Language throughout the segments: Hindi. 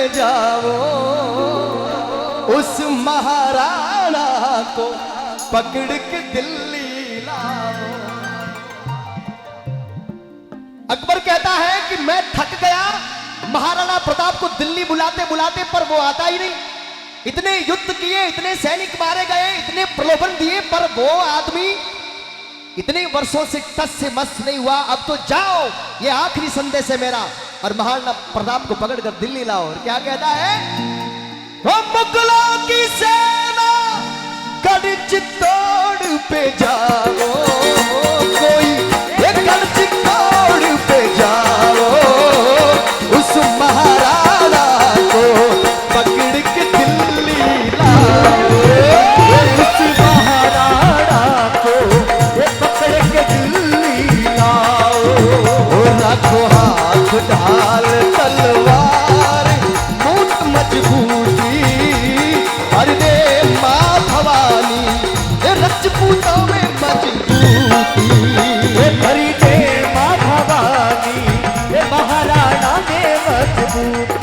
जाओ, उस महाराणा को पकड़ के दिल्ली लाओ। अकबर कहता है कि मैं थक गया, महाराणा प्रताप को दिल्ली बुलाते बुलाते, पर वो आता ही नहीं। इतने युद्ध किए, इतने सैनिक मारे गए, इतने प्रलोभन दिए, पर वो आदमी इतने वर्षों से टस से मस नहीं हुआ। अब तो जाओ, ये आखिरी संदेश है मेरा, और महाराणा प्रताप को पकड़कर दिल्ली लाओ। और क्या कहता है? मुगलों की सेना गढ़ चित्तौड़ पे जाओ, कोई गढ़ चित्तौड़ पे जाओ, उस महाराणा को पकड़ के दिल्ली लाओ, उस महाराणा को पकड़ के दिल्ली लाओ। रखो हाथ ढाल तलवार, मूठ मजबूती, हर दे माँ भवानी, रजपूतों में मजबूती, हरी दे माँ भवानी, महाराणा में मजबूती।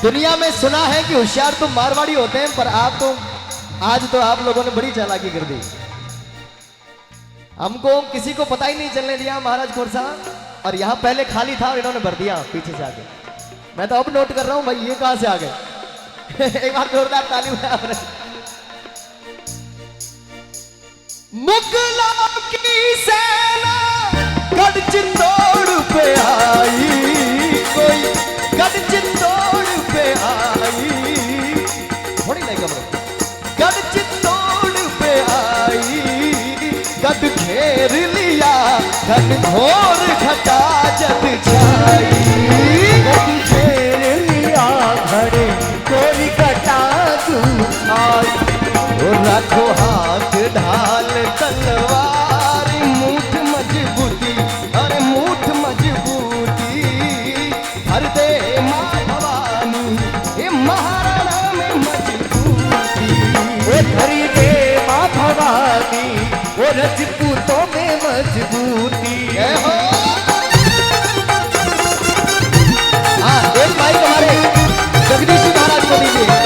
दुनिया में सुना है कि होशियार तो मारवाड़ी होते हैं, पर आप तो आज तो आप लोगों ने बड़ी चालाकी कर दी। हमको किसी को पता ही नहीं चलने दिया महाराज खोरसा, और यहाँ पहले खाली था और इन्होंने भर दिया पीछे से आके। मैं तो अब नोट कर रहा हूं भाई, ये कहां से आ गए। एक बार जोरदार ताली में आपने। मुगलों की सेना गढ़ चित्तौड़ पे आई, कोई गढ़ चित्तौड़ पे आई, थोड़ी नहीं घबरो, गढ़ चित्तौड़ पे आई, गढ़ घेर लिया, घनघोर घटा जग छाई, गढ़ घेर लिया, घनघोर घटा जग छाई। रखो हाथ ढाल तलवार, मूठ मजबूती, अरे मूठ मजबूती, हर दे माँ भवानी, ये महाराणा में मजबूती, वो हरी दे माँ भवानी, वो रजपूतों में मजबूती। हाँ, एक भाई हमारे जगदीश जी महाराज को दीजिए।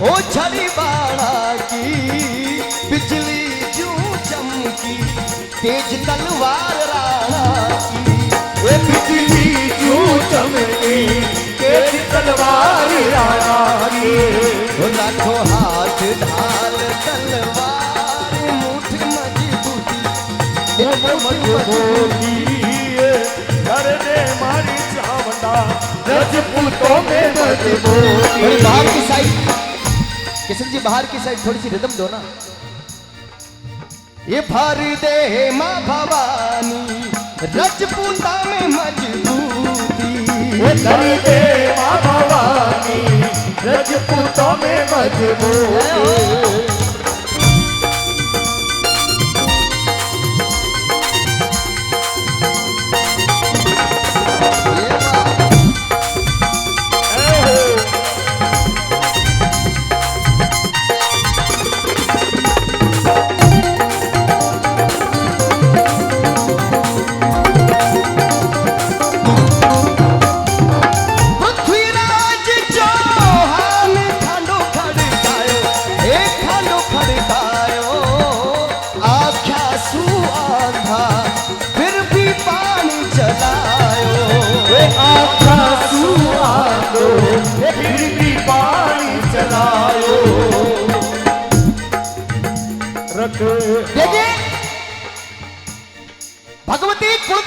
ओ छड़ी बाड़ा की बिजली जू चमकी, तेज तलवार राणा की, ये बिजली जू चमकी, तेज तलवार राणा की। लाखों हाथ ढाल तलवार, मूठ मजबूती, मजबूती, कर दे मारी चावंदा, रजपूतों में मजबूती। बाहर की साइड किशन जी, बाहर की साइड थोड़ी सी रिदम दो ना। ये भर दे माँ भवानी, रजपूता में मजबूती, ये भर दे माँ भवानी, रजपूतों में मजबूती। पृथ्वीराज चौहान खांडो खड़कायो, एक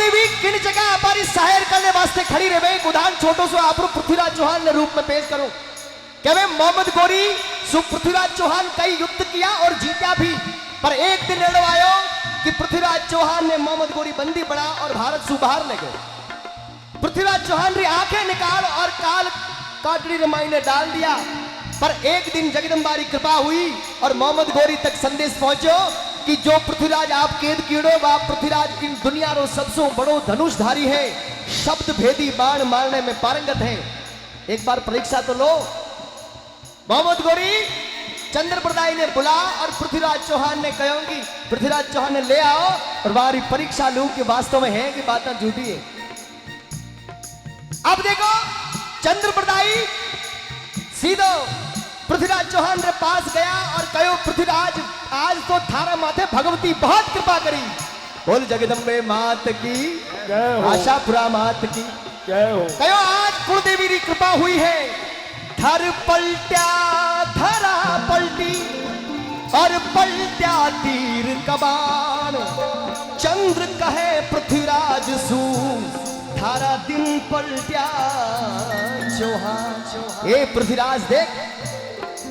देवी किन जगह हमारी सहायर करने वास्ते खड़ी रहे। एक उदाहरण छोटो सो आप पृथ्वीराज चौहान ने रूप में पेश करो। क्या वे मोहम्मद गोरी सु पृथ्वीराज चौहान कई युद्ध किया और जीता भी, पर एक दिन एड़ो आयो कि पृथ्वीराज चौहान ने मोहम्मद गोरी बंदी बना और भारत सु बाहर ले गए। पृथ्वीराज चौहान री आंखें निकाल और काल काटड़ी रमाई ने डाल दिया। पर एक दिन जगदम्बा री कृपा हुई और मोहम्मद गोरी तक संदेश पहुंचो कि जो पृथ्वीराज आप कैद कीड़ो वा पृथ्वीराज इन दुनिया रो सबसे बड़ो धनुषधारी है, शब्द भेदी बाण मारने में पारंगत है। एक बार परीक्षा तो लो। मोहम्मद गोरी चंद्रप्रदाई ने बुला और पृथ्वीराज चौहान ने कहोगी, पृथ्वीराज चौहान ने ले आओ और वारी परीक्षा लू कि वास्तव में है कि बातें झूठी है। अब देखो चंद्रप्रदाई सीधो पृथ्वीराज चौहान के पास गया और कहो, पृथ्वीराज आज तो थारा माथे भगवती बहुत कृपा करी। बोल जगदम्बे मात की, आशापुरा मात की। कहो आज कुलदेवी की कृपा हुई है। धर पलट्या धरा पलटी और पलट्या तीर कबान, चंद्र कहे पृथ्वीराज सू थारा दिन पलट्या चौहान। ए पृथ्वीराज देख,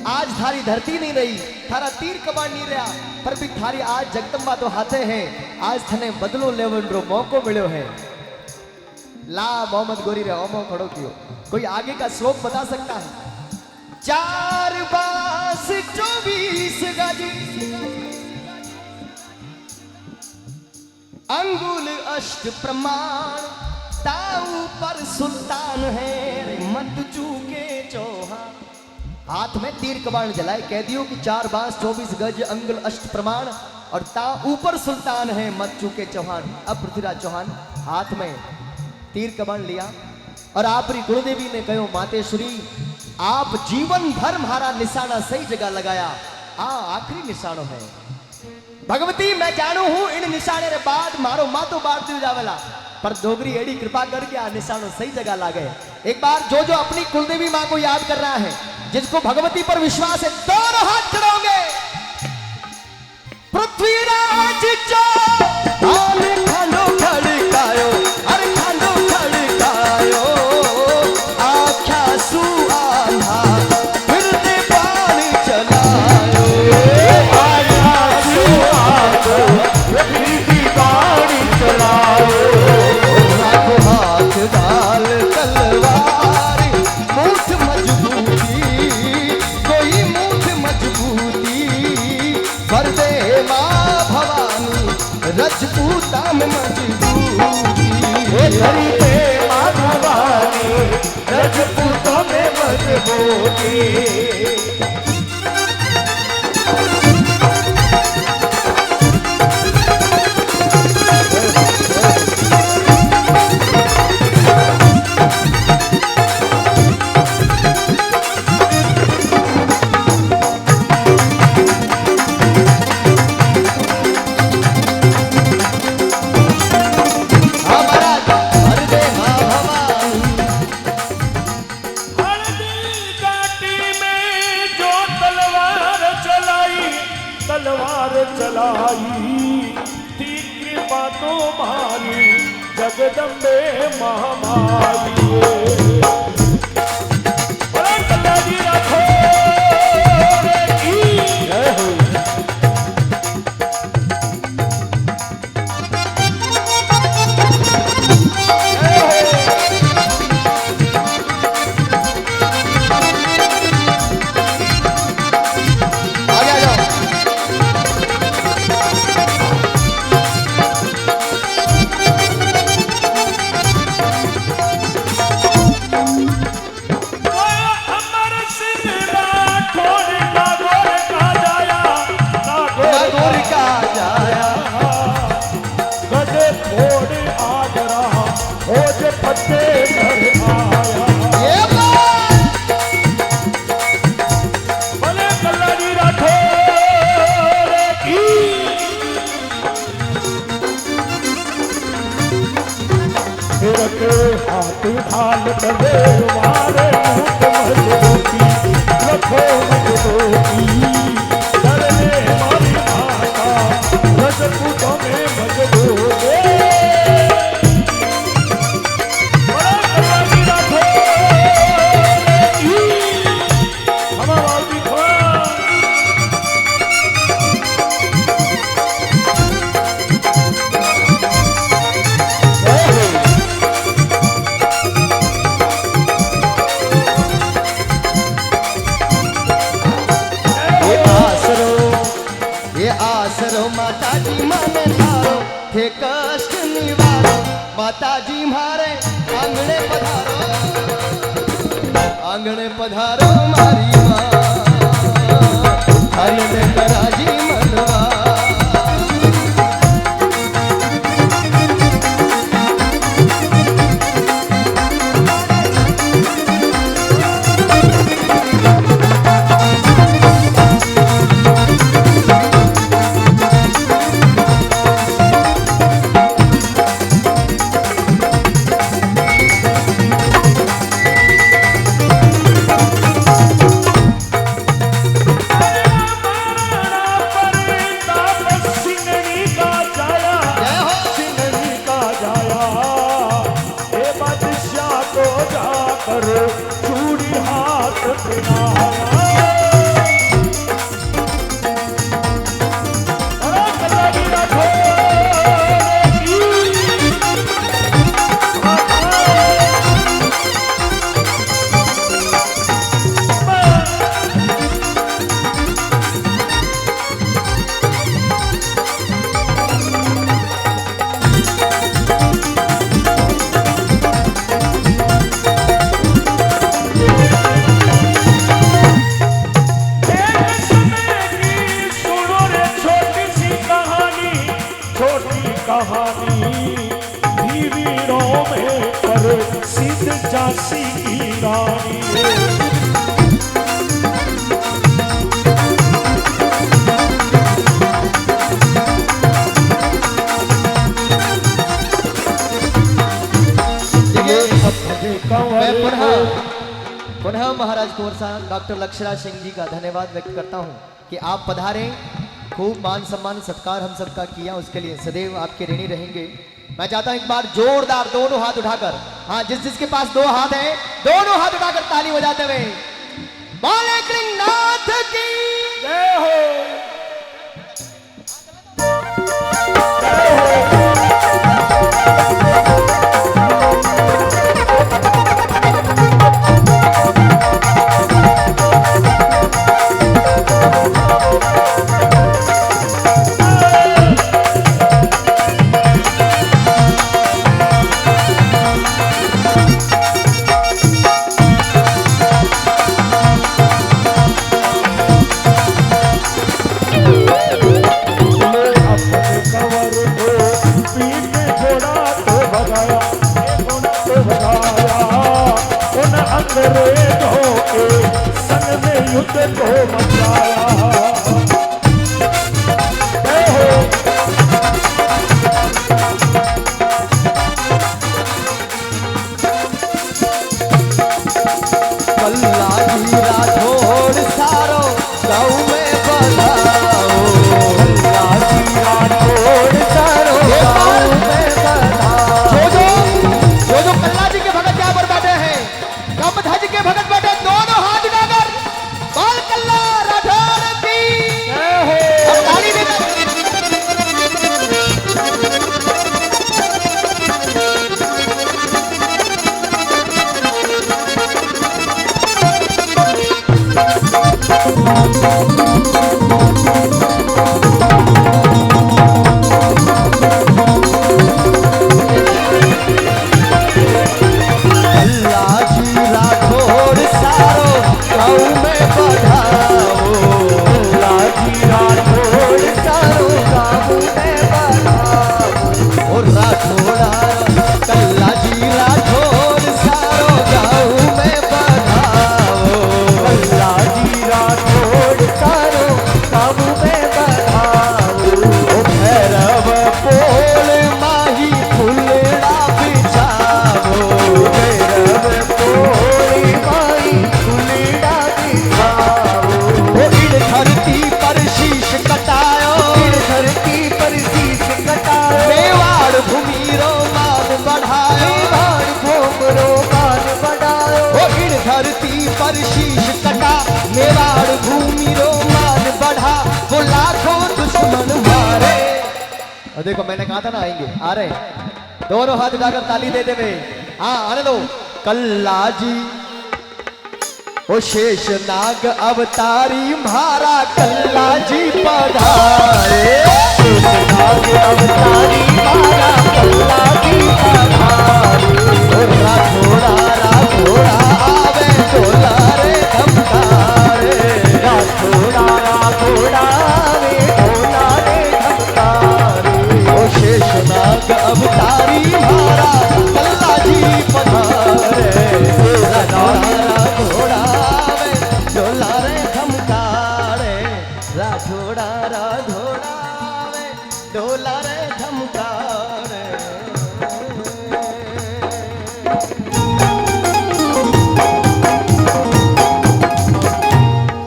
आज थारी धरती नहीं रही, थारा तीर कबाड़ नहीं रहा, पर भी थारी आज जगदम्बा तो हाथे है। आज थने बदलो लेवन रो मौको मिलो है। ला मोहम्मद गोरी रे ओमो खड़ो कियो। कोई आगे का श्लोक बता सकता है? 4 बास 24 गज अंगुल अष्ट प्रमाण, ताऊ पर सुल्तान है मत चूके चौहान। हाथ में तीर कबाड़ जलाए, कह दियो कि 4 बांस 24 गज अंगुल अष्ट प्रमाण और ता ऊपर सुल्तान है मत चूके चौहान। अब पृथ्वीराज चौहान हाथ में तीर कबाड़ लिया और आप री गुरुदेवी ने कहो, मातेश्वरी आप जीवन भर हमारा निशाना सही जगह लगाया, आखिरी निशानो है। भगवती मैं जानू हूं इन निशाने रे बाद मारो मातो बाढ़ दियो जावेला, पर डोगरी एड़ी कृपा करके आ निशानो सही जगह लागे। एक बार जो जो अपनी कुलदेवी मां को याद कर रहा है, जिसको भगवती पर विश्वास है, दोनों हाथ खड़ोगे। पृथ्वीराज चौहान खानो खड़कायो, अरे खानो खड़कायो, आख्या सुआधा फिर दे पानी चलायो, आख्या सुआधा फिर दे पानी चलायो। राखो हाथ डाल तलवार मूठ मजबूती, कोई मूठ मजबूती कर दे माँ भवानी रजपूता में मजबूती। धरी दे माँ भवानी रजपूता में मजबूती। जगदम्बे महामारी कल्याणी रखो की जय हो। हाथ ढाल करे मारे मजबूती रखो मजबूती करने मारी माता रजपूतों में मजबूती। ये आसरो माता जी माने थारो थे कष्ट निवारो माता जी मारे आंगणे पधारो मारी माँ थाल में कराजी मनवा चूड़ी हाथ पिनाया कल्याणी राठौर की कहानी धीवीरों में पर सिद्ध झांसी की रानी मैं पुनः महाराज कुंवर साहब डॉक्टर लक्षराज सिंह जी का धन्यवाद व्यक्त करता हूं कि आप पधारे, खूब मान सम्मान सत्कार हम सबका किया, उसके लिए सदैव आपके ऋणी रहेंगे। मैं चाहता हूं एक बार जोरदार दोनों हाथ उठाकर, हाँ जिसके पास दो हाथ है दोनों हाथ उठाकर ताली बजाते हुए बोले कृष्णनाथ की जय हो। अंग्रेजों के संग में युद्ध को मचाया जय हो। कल्लाजी राठौर सारो गाँव में बधाओ, कल्लाजी राठौर सारो गाँव में बधाओ। जो कल्लाजी के भगत यहाँ पर बैठे हैं, कम धज के भगत बैठे, दोनों हाथ उठाकर बाल कल्ला राठौर की जय हो। और ताली देकर धरती पर शीश कटा मेवाड़ भूमि रो और देखो मैंने कहा था ना आएंगे, आ रहे हैं। दोनों हाथ उठाकर ताली दे दे। हाँ आने दो। कल्ला जी ओ शेष नाग अवतारी म्हारा कल्ला जी पधारे। शेष नाग अवतारी म्हारा कल्ला जी पधारे। राघोड़ा राघोड़ा आवे डोला रे धमकारे। राघोड़ा राघोड़ा आवे डोला रे धमकारे। ओ शेष नाग अवतारी म्हारा कल्ला जी पधारे। राघोड़ा आवे डोला रे धमकारे। राघोड़ा राघोड़ा आवे डोला रे धमकारे।